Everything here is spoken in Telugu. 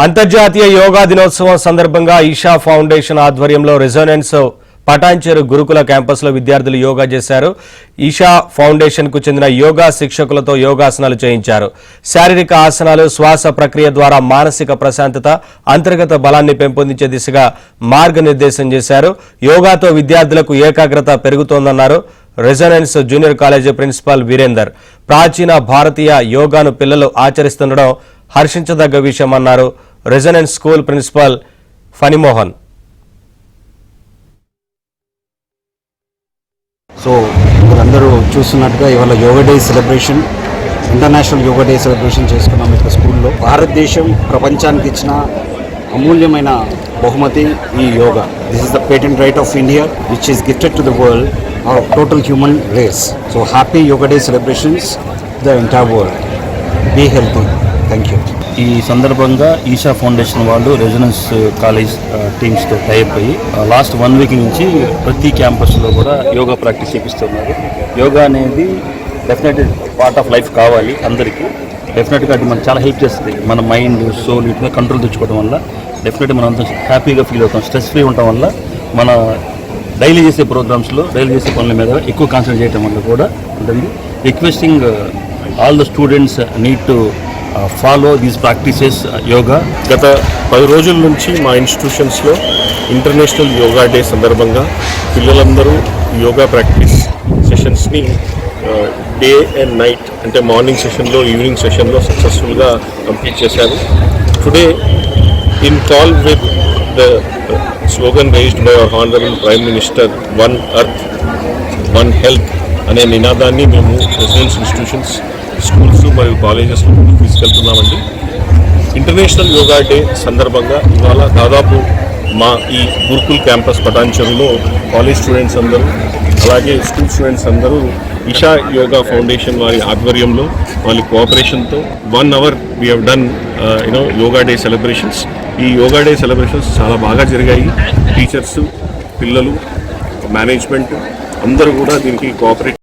అంతర్జాతీయ యోగా దినోత్సవం సందర్భంగా ఈషా ఫౌండేషన్ ఆధ్వర్యంలో రెజోనెన్స్ పటాన్చెరు గురుకుల క్యాంపస్లో విద్యార్థులు యోగా చేశారు. ఈషా ఫౌండేషన్ కు చెందిన యోగా శిక్షకులతో యోగాసనాలు చేయించారు. శారీరక ఆసనాలు శ్వాస ప్రక్రియ ద్వారా మానసిక ప్రశాంతత, అంతర్గత బలాన్ని పెంపొందించే దిశగా మార్గనిర్దేశం చేశారు. యోగాతో విద్యార్థులకు ఏకాగ్రత పెరుగుతోందన్నారు Resonance junior college principal Virender. ప్రాచీన భారతీయ యోగాను పిల్లలు ఆచరిస్తుండడం హర్షించదగ్గ విషయమన్నారు Resonance school principal Phanimohan. So మీరందరూ చూస్తున్నట్టుగా ఇవాళ yoga day celebration, international yoga day celebration చేసుకున్నాం ఇక్కడ స్కూల్లో. భారతదేశం ప్రపంచానికి ఇచ్చిన అమూల్యమైన బహుమతి ఈ yoga. This is the patent right of India which is gifted to the world or total human race. So happy yoga day celebrations the entire world. Be healthy. Thank you. ఈ సందర్భంగా ఈషా ఫౌండేషన్ వాళ్ళు రెజొనెన్స్ కాలేజ్ టీమ్స్తో టైప్ అయ్యి లాస్ట్ 1 వీక్ నుంచి ప్రతి క్యాంపస్లో కూడా యోగా ప్రాక్టీస్ చేపిస్తున్నారు. యోగా అనేది డెఫినెట్లీ పార్ట్ ఆఫ్ లైఫ్ కావాలి అందరికీ. డెఫినెట్గా అది మనకు చాలా హెల్ప్ చేస్తుంది. మన మైండ్, సోల్ వీటి మీద కంట్రోల్ తెచ్చుకోవడం వల్ల డెఫినెట్గా మనం అంతా హ్యాపీగా ఫీల్ అవుతాం. స్ట్రెస్ ఫ్రీ ఉండటం వల్ల మన డైలీ చేసే ప్రోగ్రామ్స్లో, డైలీ చేసే పనుల మీద ఎక్కువ కాన్సన్ట్రేట్ చేయడం వల్ల కూడా ఉంటుంది. Requesting all the students need to follow these practices yoga. గత 10 రోజుల నుంచి మా ఇన్స్టిట్యూషన్స్లో ఇంటర్నేషనల్ యోగా డే సందర్భంగా పిల్లలందరూ యోగా ప్రాక్టీస్ సెషన్స్ని డే అండ్ నైట్, అంటే మార్నింగ్ సెషన్లో, ఈవినింగ్ సెషన్లో సక్సెస్ఫుల్గా కంప్లీట్ చేశారు. Today in call with the slogan raised by our honourable prime minister, one earth one health అనే నినాదాన్ని మేము రెసిడెన్స్ ఇన్స్టిట్యూషన్స్, స్కూల్స్ మరియు కాలేజెస్లో తీసుకెళ్తున్నామండి. ఇంటర్నేషనల్ యోగా డే సందర్భంగా ఇవాళ దాదాపు మా ఈ గురుకుల్ క్యాంపస్ పటాన్చెరులో కాలేజ్ స్టూడెంట్స్ అందరూ, అలాగే స్కూల్ స్టూడెంట్స్ అందరూ ఈషా యోగా ఫౌండేషన్ వారి ఆధ్వర్యంలో, వాళ్ళ కోఆపరేషన్తో 1 hour we have done yoga day celebrations. ఈ యోగా డే సెలబ్రేషన్స్ చాలా బాగా జరిగాయి. టీచర్స్, పిల్లలు, మేనేజ్మెంట్ అందరూ కూడా దీనికి కోఆపరేట్